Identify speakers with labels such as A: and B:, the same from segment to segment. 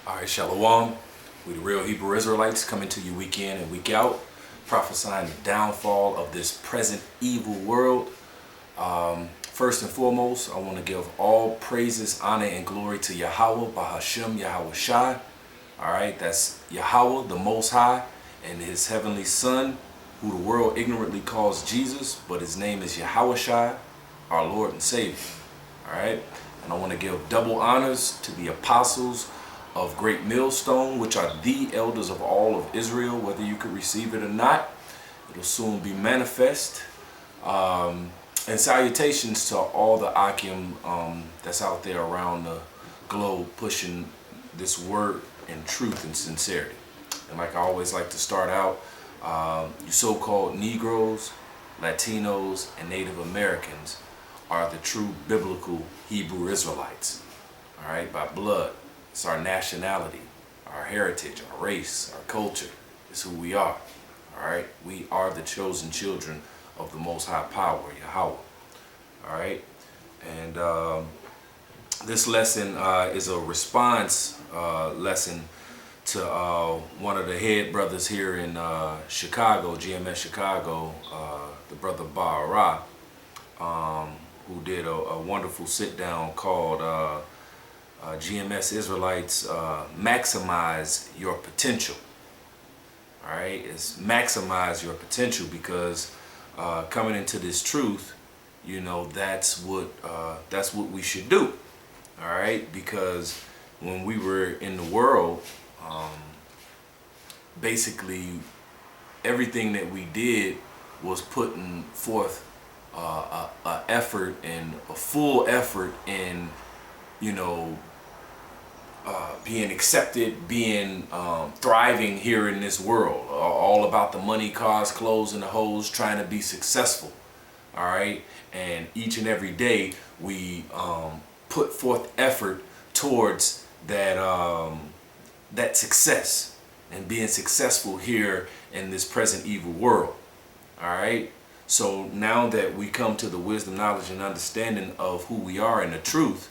A: All right, Shalom. We the real Hebrew Israelites coming to you week in and week out, prophesying the downfall of this present evil world. First and foremost, I want to give all praises, honor, and glory to Yahweh, Bahashem, Yahweh Shai. All right, that's Yahweh, the Most High, and His heavenly Son, who the world ignorantly calls Jesus, but His name is Yahweh Shai, our Lord and Savior. All right, and I want to give double honors to the apostles of Great Millstone, which are the elders of all of Israel. Whether you could receive it or not, it'll soon be manifest. And salutations to all the Akim that's out there around the globe pushing this word in truth and sincerity. And like I always like to start out, you so-called Negroes, Latinos, and Native Americans are the true biblical Hebrew Israelites. All right, by blood. It's our nationality, our heritage, our race, our culture. It's who we are. All right, we are the chosen children of the Most High Power, Yahweh. All right, and this lesson is a response lesson to one of the head brothers here in Chicago, GMS Chicago, the brother Bara, who did a wonderful sit down called GMS Israelites Maximize Your Potential. All right, it's maximize your potential because coming into this truth, you know, that's what we should do. All right, because when we were in the world, basically everything that we did was putting forth a effort and a full effort in, you know, being accepted, being thriving here in this world, all about the money, cars, clothes, and the hoes, trying to be successful. All right, and each and every day we put forth effort towards that that success and being successful here in this present evil world. All right, so now that we come to the wisdom, knowledge, and understanding of who we are and the truth,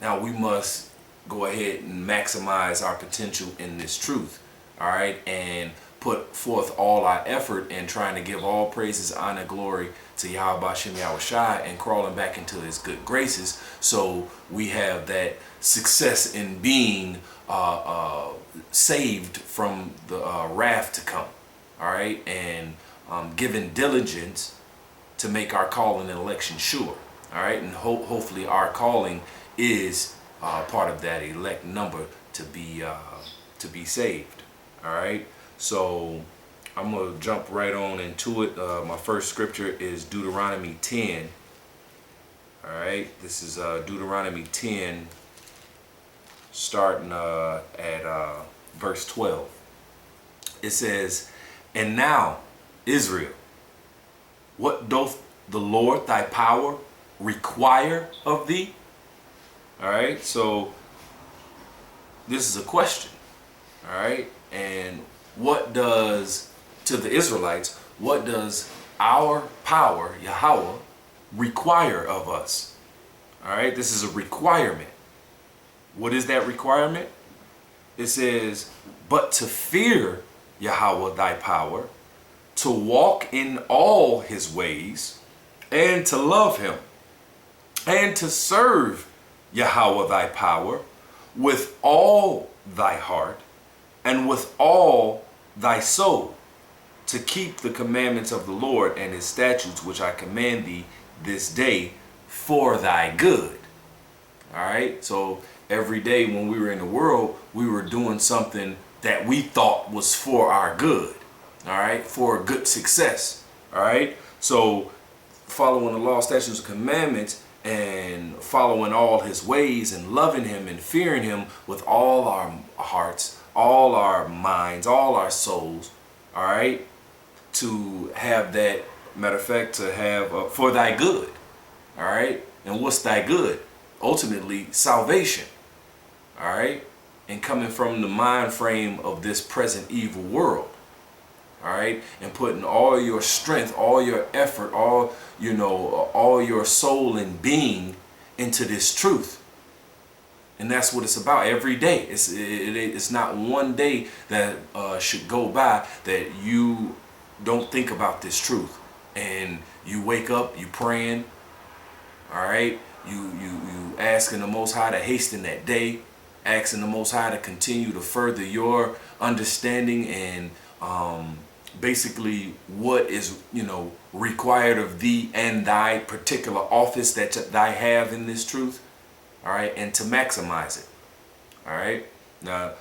A: now we must go ahead and maximize our potential in this truth, all right, and put forth all our effort in trying to give all praises, honor, glory to Yahweh Bashem Yahweh Shai and crawling back into His good graces, so we have that success in being saved from the wrath to come, all right, and given diligence to make our calling and election sure, all right, and hopefully our calling is part of that elect number to be saved. All right, so I'm gonna jump right on into it. My first scripture is Deuteronomy 10. All right, this is Deuteronomy 10, starting at verse 12. It says, "And now, Israel, what doth the Lord thy power require of thee?" All right, so this is a question. All right, and what does, to the Israelites, what does our power, Yahweh, require of us? All right, this is a requirement. What is that requirement? It says, "But to fear Yahweh thy power, to walk in all His ways, and to love Him, and to serve Yahweh thy power with all thy heart and with all thy soul, to keep the commandments of the Lord and His statutes which I command thee this day for thy good." All right, so every day when we were in the world, we were doing something that we thought was for our good, all right, for a good success. All right, so following the law, statutes, and commandments, and following all His ways and loving Him and fearing Him with all our hearts, all our minds, all our souls, all right, to have that, matter of fact, to have for thy good, all right, and what's thy good? Ultimately, salvation, all right, and coming from the mind frame of this present evil world, all right, and putting all your strength, all your effort, all, you know, all your soul and being into this truth. And that's what it's about every day. It's not one day that should go by that you don't think about this truth. And you wake up, you praying, all right? You asking the Most High to hasten that day, asking the Most High to continue to further your understanding and basically what is, required of thee and thy particular office that thy have in this truth. All right, and to maximize it. All right. Now,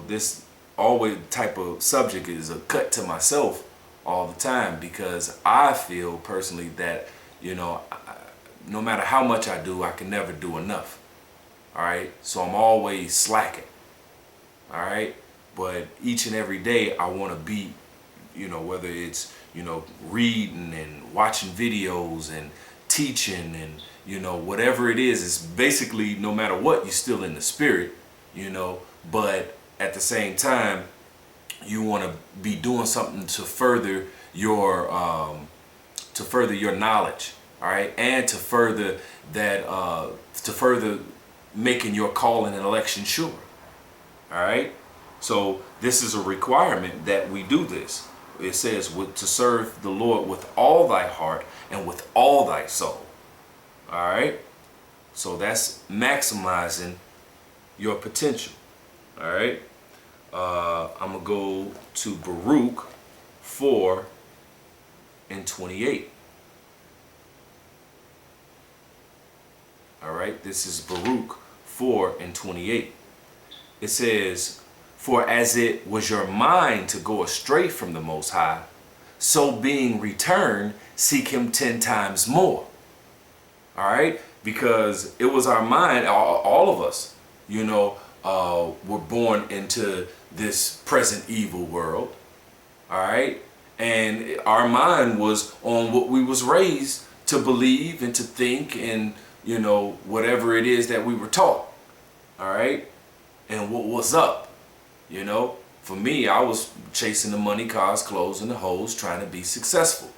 A: this always type of subject is a cut to myself all the time, because I feel personally that, no matter how much I do, I can never do enough. All right. So I'm always slacking. All right. But each and every day I want to be, whether it's, reading and watching videos and teaching and, whatever it is, it's basically no matter what, you're still in the spirit, but at the same time, you want to be doing something to further your knowledge, all right, and to further that, making your calling and election sure, all right. So this is a requirement that we do this. It says to serve the Lord with all thy heart and with all thy soul. All right. So that's maximizing your potential. All right. I'm going to go to Baruch 4:28. All right. This is Baruch 4:28. It says, "For as it was your mind to go astray from the Most High, so being returned, seek him 10 times more." All right, because it was our mind, all of us, were born into this present evil world. All right, and our mind was on what we was raised to believe and to think, and whatever it is that we were taught. All right, and what was up, For me, I was chasing the money, cars, clothes, and the hoes, trying to be successful.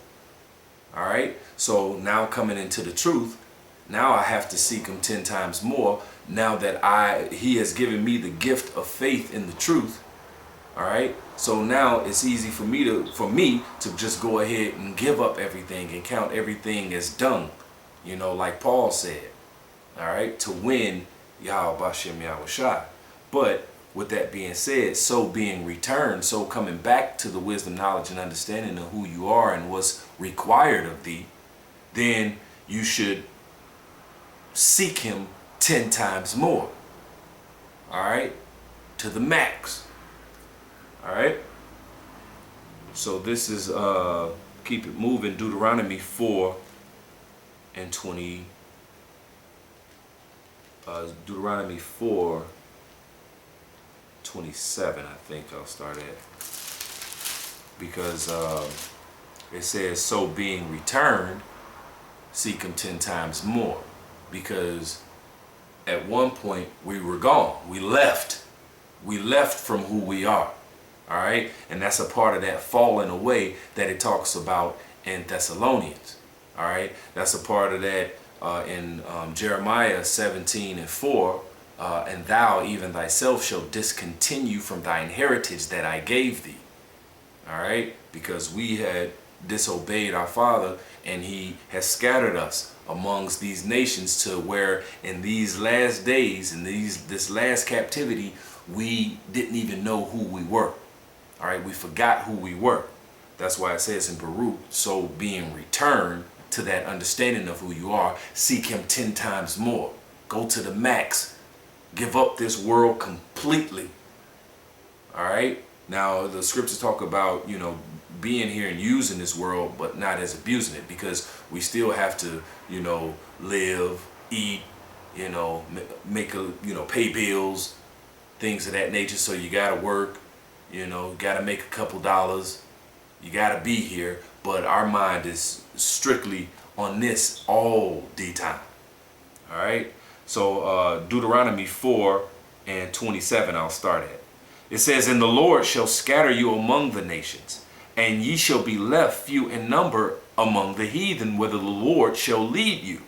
A: All right, so now coming into the truth. Now I have to seek him 10 times more, now that he has given me the gift of faith in the truth. All right. So now it's easy for me to just go ahead and give up everything and count everything as dung, like Paul said. All right. To win Yahweh Bashem Yahushua. But with that being said, so being returned, so coming back to the wisdom, knowledge, and understanding of who you are and what's required of thee, then you should seek him 10 times more. All right, to the max. All right. So this is keep it moving. Deuteronomy 4:20. Deuteronomy 4:27. I think I'll start at, because it says, "So being returned, seek him 10 times more." Because at one point we were gone. We left from who we are. All right. And that's a part of that falling away that it talks about in Thessalonians. All right. That's a part of that in Jeremiah 17:4. "And thou even thyself shall discontinue from thine heritage that I gave thee." All right. Because we had disobeyed our Father, and he has scattered us amongst these nations, to where in these last days, in this last captivity, we didn't even know who we were. All right, we forgot who we were. That's why it says in Baruch, "So being returned to that understanding of who you are, seek him 10 times more." Go to the max. Give up this world completely. All right. Now the scriptures talk about, being here and using this world, but not as abusing it, because we still have to, live, eat, make pay bills, things of that nature. So you got to work, got to make a couple dollars. You got to be here. But our mind is strictly on this all the time. All right. So Deuteronomy 4:27, I'll start at. It says, "And the Lord shall scatter you among the nations, and ye shall be left few in number among the heathen, whither the Lord shall lead you.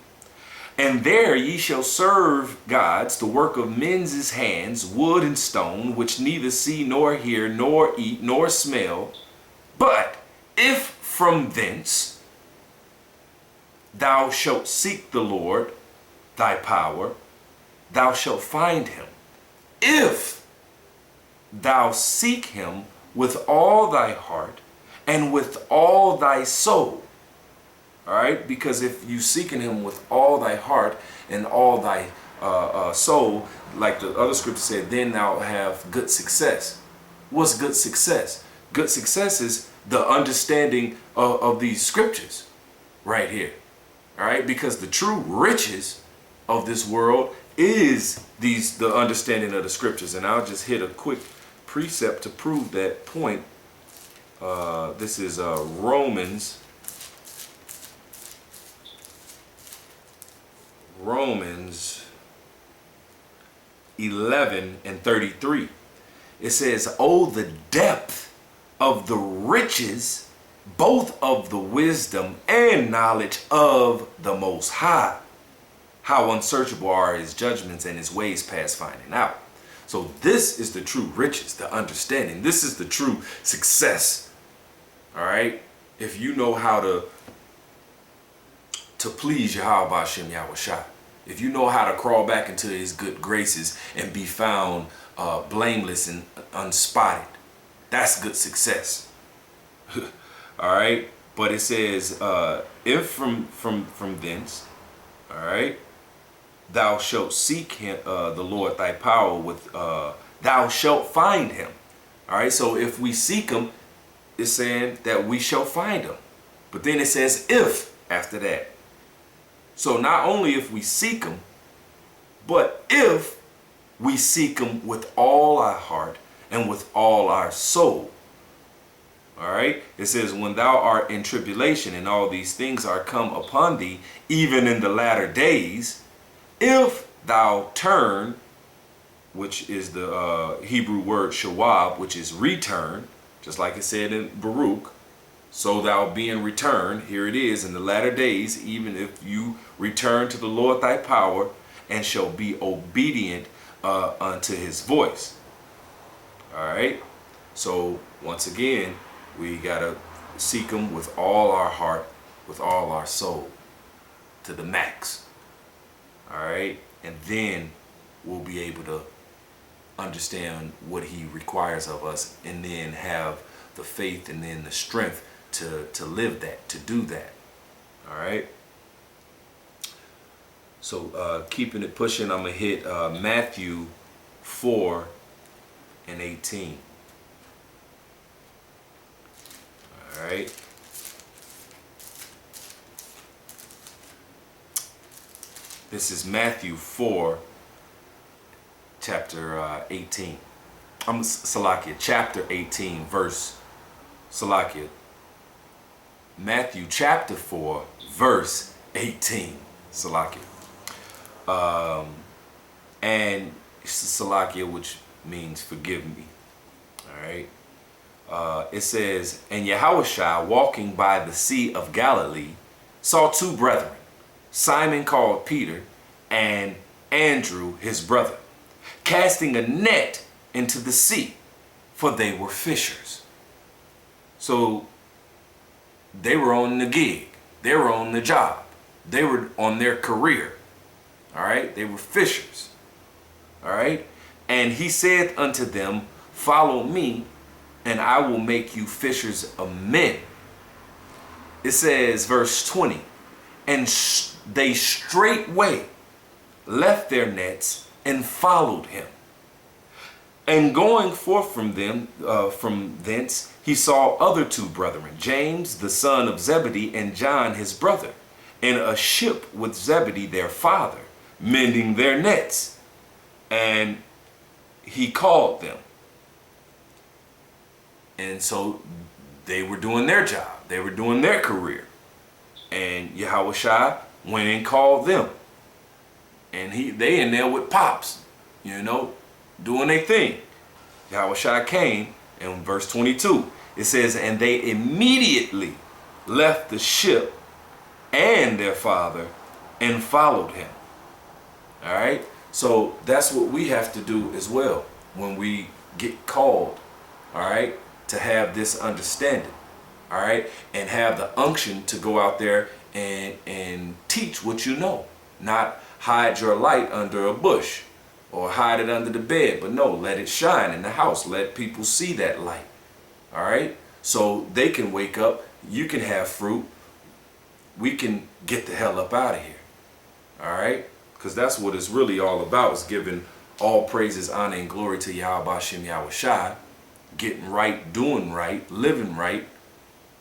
A: And there ye shall serve gods, the work of men's hands, wood and stone, which neither see nor hear nor eat nor smell. But if from thence thou shalt seek the Lord thy power, thou shalt find him. If thou seek him with all thy heart and with all thy soul. All right, because if you seeking him with all thy heart and all thy soul, like the other scripture said, then thou have good success. What's good success? Good success is the understanding of these scriptures right here. All right, because the true riches of this world is the understanding of the scriptures. And I'll just hit a quick precept to prove that point. This is Romans 11:33. It says, "Oh, the depth of the riches, both of the wisdom and knowledge of the Most High. How unsearchable are his judgments and his ways past finding out." So this is the true riches, the understanding. This is the true success. All right? If you know how to please Yahweh Hashem Yahushua, if you know how to crawl back into his good graces and be found blameless and unspotted, that's good success. All right? But it says, if from thence, all right, thou shalt seek him, the Lord thy power with, thou shalt find him. All right, so if we seek him, it's saying that we shall find him. But then it says if after that. So not only if we seek him, but if we seek him with all our heart and with all our soul. All right, it says, when thou art in tribulation and all these things are come upon thee, even in the latter days, if thou turn, which is the Hebrew word shawab, which is return, just like it said in Baruch, so thou being returned, here it is, in the latter days, even if you return to the Lord thy power and shall be obedient unto his voice. All right, so once again, we got to seek him with all our heart, with all our soul, to the max. All right, and then we'll be able to understand what he requires of us, and then have the faith and then the strength to live that, to do that. All right. So keeping it pushing, I'm gonna hit Matthew 4:18. All right. This is Matthew 4, chapter 18. Salakia, chapter 18, verse Salakia. Matthew chapter 4, verse 18. Salakia. And Salakia, which means forgive me. All right. It says, and Yahushua, walking by the Sea of Galilee, saw two brethren, Simon called Peter, and Andrew his brother, casting a net into the sea, for they were fishers. So they were on the gig. They were on the job. They were on their career. All right. They were fishers. All right. And he said unto them, follow me, and I will make you fishers of men. It says, verse 20, and they straightway left their nets and followed him. And going forth from them, from thence, he saw other two brethren, James the son of Zebedee and John his brother, in a ship with Zebedee their father, mending their nets. And he called them. And so they were doing their job. They were doing their career. And Yahushua went and called them. And they in there with pops, you know, doing their thing. Yahushua came, and in verse 22, it says, and they immediately left the ship and their father and followed him. All right. So that's what we have to do as well when we get called. All right. To have this understanding. All right. And have the unction to go out there and teach what you know. Not hide your light under a bush or hide it under the bed. But no, let it shine in the house. Let people see that light. All right. So they can wake up. You can have fruit. We can get the hell up out of here. All right. Because that's what it's really all about, is giving all praises, honor, and glory to Yahweh Hashem Yahweh Shai, getting right, doing right, living right,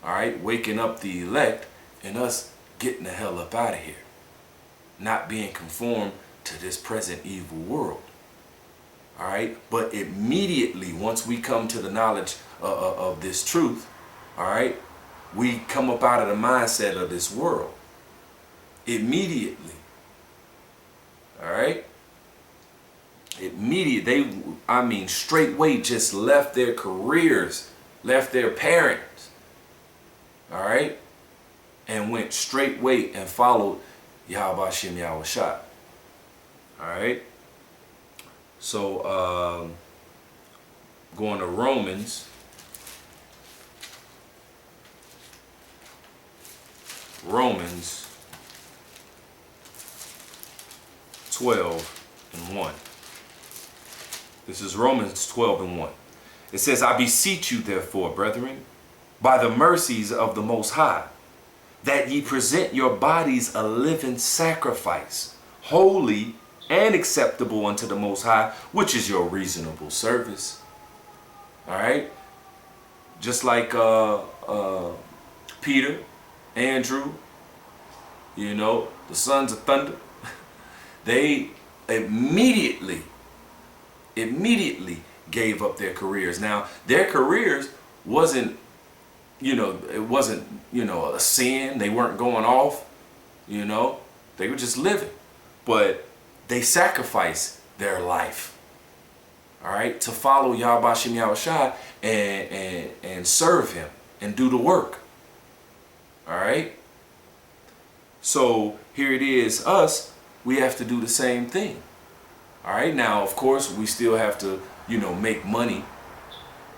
A: all right, waking up the elect, and us getting the hell up out of here. Not being conformed to this present evil world. All right, but immediately, once we come to the knowledge of this truth, all right, we come up out of the mindset of this world. Immediately. All right. Straightway just left their careers, left their parents. All right. And went straightway and followed Yahweh Hashem Yahweh Shai. All right. So, going to Romans. Romans 12:1. This is Romans 12:1. It says, I beseech you, therefore, brethren, by the mercies of the Most High, that ye present your bodies a living sacrifice, holy and acceptable unto the Most High, which is your reasonable service. All right? Just like Peter, Andrew, the sons of thunder, they immediately gave up their careers. Now, their careers wasn't, a sin. They weren't going off, they were just living. But they sacrificed their life, all right, to follow Yahweh Hashem Yahweh Shai and serve him and do the work. All right. So here it is, us, we have to do the same thing. All right. Now, of course, we still have to, make money,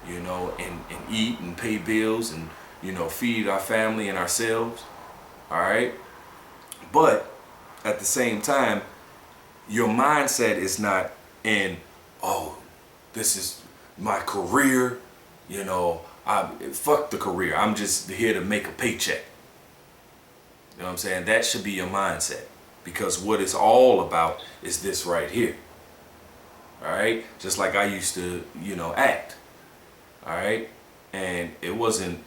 A: and eat and pay bills and, feed our family and ourselves. All right. But at the same time, your mindset is not in, oh, this is my career. Fuck the career. I'm just here to make a paycheck. You know what I'm saying? That should be your mindset, because what it's all about is this right here. All right. Just like I used to, act. All right. And it wasn't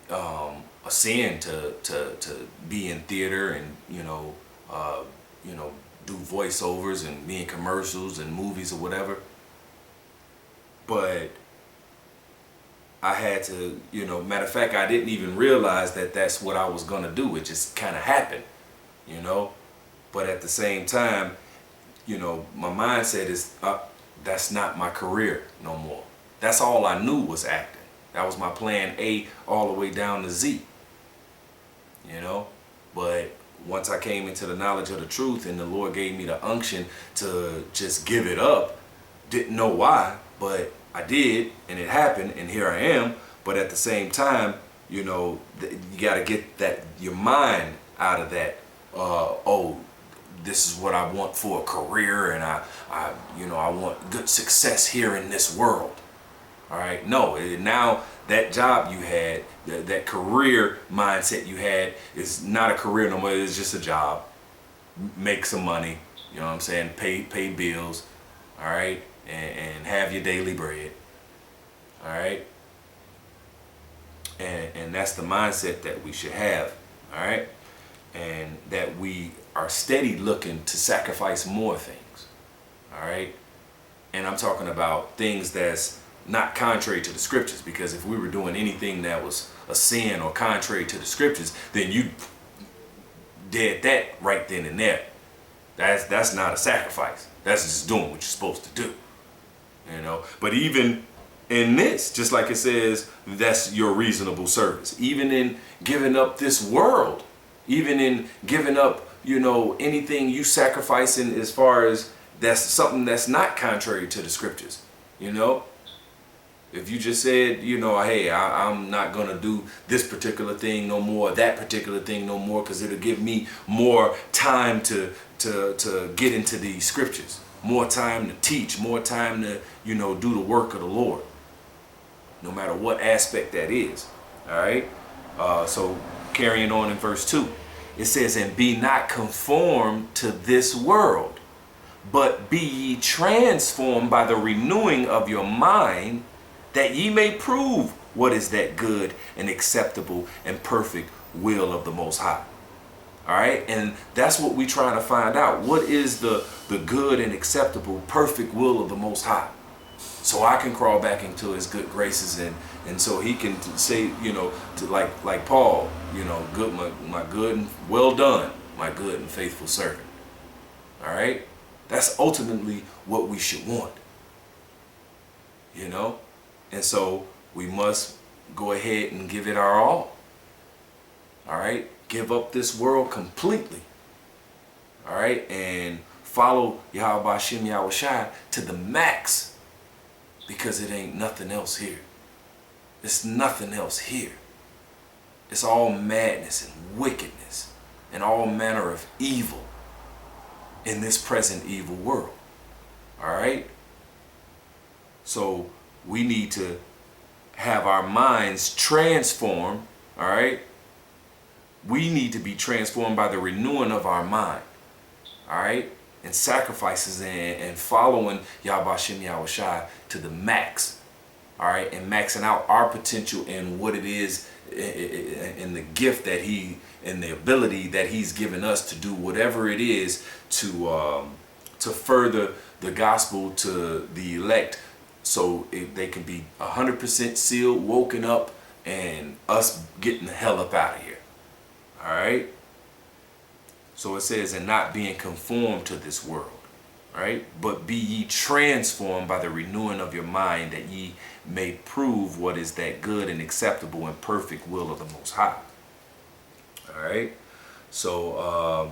A: a sin to be in theater and, do voiceovers and be in commercials and movies or whatever. But I had to, matter of fact, I didn't even realize that that's what I was going to do. It just kind of happened, But at the same time, my mindset is, that's not my career no more. That's all I knew was acting. That was my plan A all the way down to Z, But once I came into the knowledge of the truth and the Lord gave me the unction to just give it up, didn't know why, but I did, and it happened, and here I am. But at the same time, you got to get your mind out of that. This is what I want for a career, and I want good success here in this world. All right, no, now that job you had, that career mindset you had, is not a career no more. It's just a job. Make some money, you know what I'm saying? Pay bills, all right, and have your daily bread, all right. And that's the mindset that we should have, all right, and that we are steady looking to sacrifice more things, all right. And I'm talking about things that's not contrary to the scriptures, because if we were doing anything that was a sin or contrary to the scriptures, then you did that right then and there. That's not a sacrifice. That's just doing what you're supposed to do, But even in this, just like it says, that's your reasonable service. Even in giving up this world, even in giving up, anything you sacrificing as far as that's something that's not contrary to the scriptures. If you just said, hey, I'm not going to do this particular thing no more, that particular thing no more, because it'll give me more time to get into the scriptures, more time to teach, more time to, do the work of the Lord, no matter what aspect that is. All right. So carrying on in verse 2, it says, and be not conformed to this world, but be ye transformed by the renewing of your mind, that ye may prove what is that good and acceptable and perfect will of the Most High. All right. And that's what we're trying to find out. What is the good and acceptable, perfect will of the Most High? So I can crawl back into his good graces and so he can say, to like Paul, good, my good and well done, my good and faithful servant. All right. That's ultimately what we should want, And so we must go ahead and give it our all. All right. Give up this world completely. All right. And follow Yahweh Shem Yahushai to the max, because it ain't nothing else here. It's nothing else here. It's all madness and wickedness and all manner of evil in this present evil world. All right. So we need to have our minds transformed. All right. We need to be transformed by the renewing of our mind. All right. And sacrifices and following Yahweh Shem Yahushai to the max. All right. And maxing out our potential and what it is and the gift that and the ability that he's given us to do whatever it is to further the gospel to the elect, so they can be 100% sealed, woken up, and us getting the hell up out of here. All right. So it says, and not being conformed to this world, right? But be ye transformed by the renewing of your mind, that ye may prove what is that good and acceptable and perfect will of the Most High. All right. So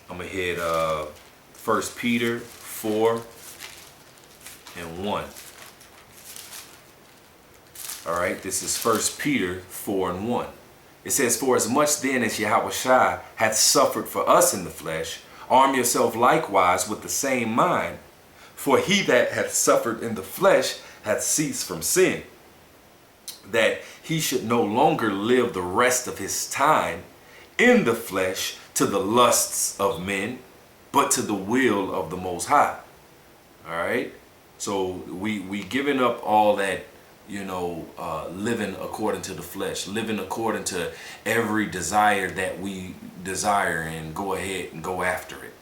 A: I'm going to hit 1 Peter 4 and 1. All right. This is 1 Peter 4 and 1. It says, for as much then as Yahushua hath suffered for us in the flesh, arm yourself likewise with the same mind. For he that hath suffered in the flesh hath ceased from sin, that he should no longer live the rest of his time in the flesh to the lusts of men, but to the will of the Most High. All right. So we giving up all that, living according to the flesh, living according to every desire that we desire, and go ahead and go after it.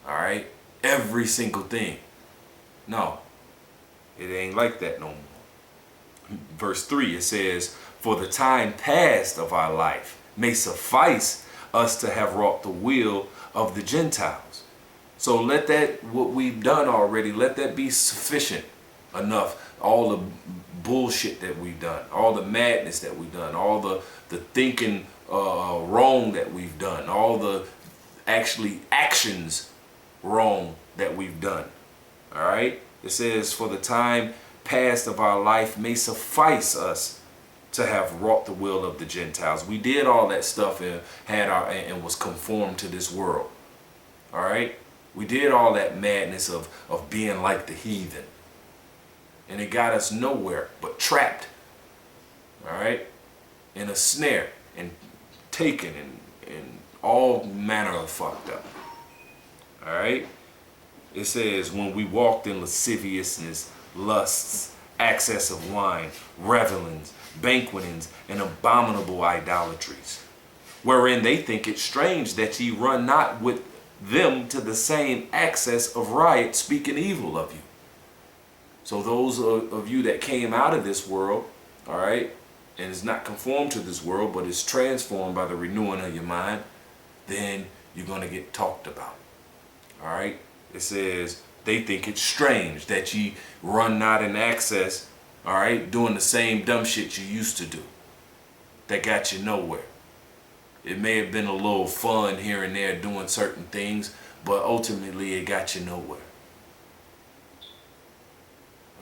A: All right. Every single thing. No, it ain't like that no more. Verse 3, it says, for the time past of our life may suffice us to have wrought the will of the Gentiles. So let that, what we've done already, let that be sufficient enough. All the bullshit that we've done, all the madness that we've done, all the thinking wrong that we've done, all the actions wrong that we've done. All right. It says, for the time past of our life may suffice us to have wrought the will of the Gentiles. We did all that stuff and and was conformed to this world. All right. We did all that madness of being like the heathen. And it got us nowhere but trapped. All right. In a snare and taken and all manner of fucked up. All right. It says, when we walked in lasciviousness, lusts, excess of wine, revelings, banquetings, and abominable idolatries, wherein they think it strange that ye run not with them to the same excess of riot, speaking evil of you. So those of you that came out of this world, all right, and is not conformed to this world, but is transformed by the renewing of your mind, then you're going to get talked about. All right. It says, they think it's strange that ye run not in excess, all right, doing the same dumb shit you used to do that got you nowhere. It may have been a little fun here and there doing certain things, but ultimately it got you nowhere.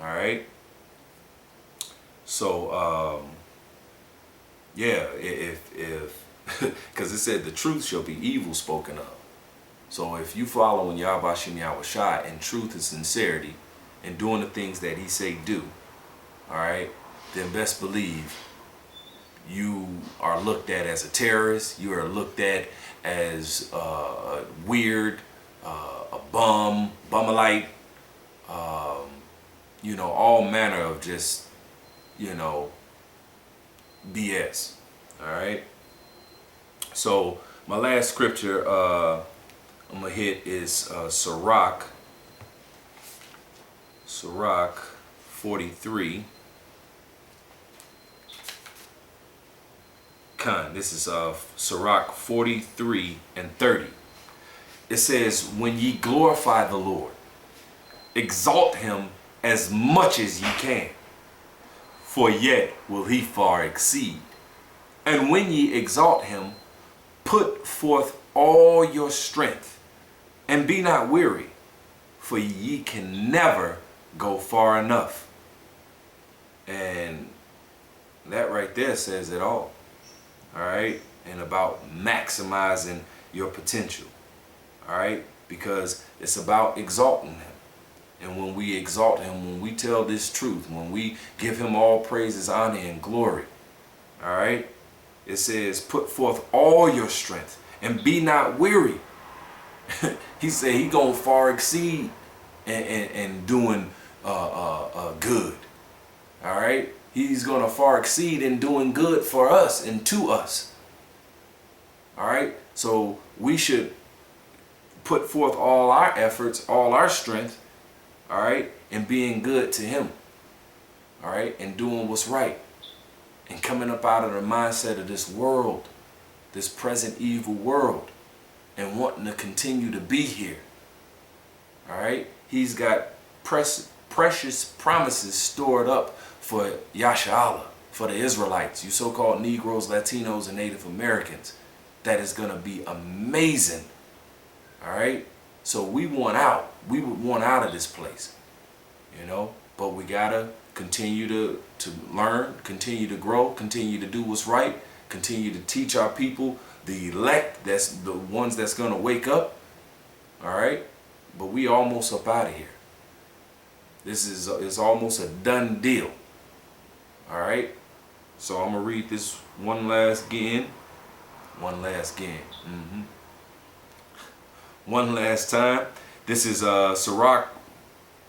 A: All right. So, yeah, if because it said the truth shall be evil spoken of. So if you following Yahweh Shem Yahweh Shai in truth and sincerity and doing the things that he say do, all right, then best believe you are looked at as a terrorist. You are looked at as weird, a bummalite, you know, all manner of just, you know, BS. All right. So my last scripture I'm gonna hit is Sirach 43. This is Sirach 43 and 30. It says, when ye glorify the Lord, exalt him as much as ye can, for yet will he far exceed. And when ye exalt him, put forth all your strength, and be not weary, for ye can never go far enough. And that right there says it all. All right, and about maximizing your potential. All right, because it's about exalting him. And when we exalt him, when we tell this truth, when we give him all praises, honor, and glory, all right, it says, put forth all your strength and be not weary. He said he gonna far exceed and doing good. All right. He's going to far exceed in doing good for us and to us. All right. So we should put forth all our efforts, all our strength, all right, in being good to him. All right. And doing what's right. And coming up out of the mindset of this world, this present evil world, and wanting to continue to be here. All right. He's got precious promises stored up for Yasha, for the Israelites, you so-called Negroes, Latinos, and Native Americans. That is going to be amazing. All right. So we want out. We would want out of this place, you know, but we got to continue to learn, continue to grow, continue to do what's right, continue to teach our people, the elect, that's the ones that's going to wake up. All right. But we almost up out of here. This is almost a done deal. All right. So I'm going to read this one last again. One last time. This is Sirach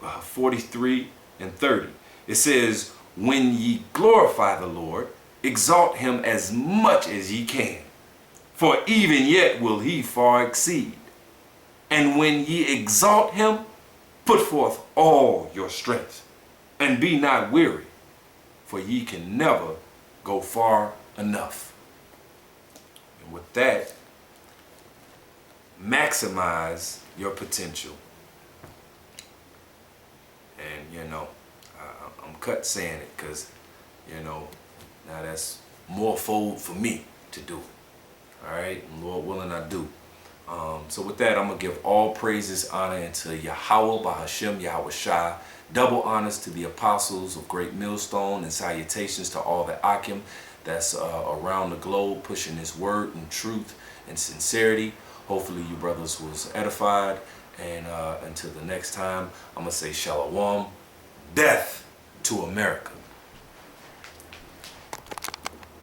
A: 43 and 30. It says, when ye glorify the Lord, exalt him as much as ye can, for even yet will he far exceed. And when ye exalt him, put forth all your strength, and be not weary, for ye can never go far enough. And with that, maximize your potential. And, you know, I'm cut saying it because, you know, now that's more fold for me to do. All right, and Lord willing, I do. So with that, I'm going to give all praises, honor unto Yahweh, Bahashem, Yahweh Shai. Double honors to the apostles of Great Millstone, and salutations to all the Akim that's around the globe pushing this word and truth and sincerity. Hopefully you brothers was edified. And until the next time, I'm going to say Shalom. Death to America.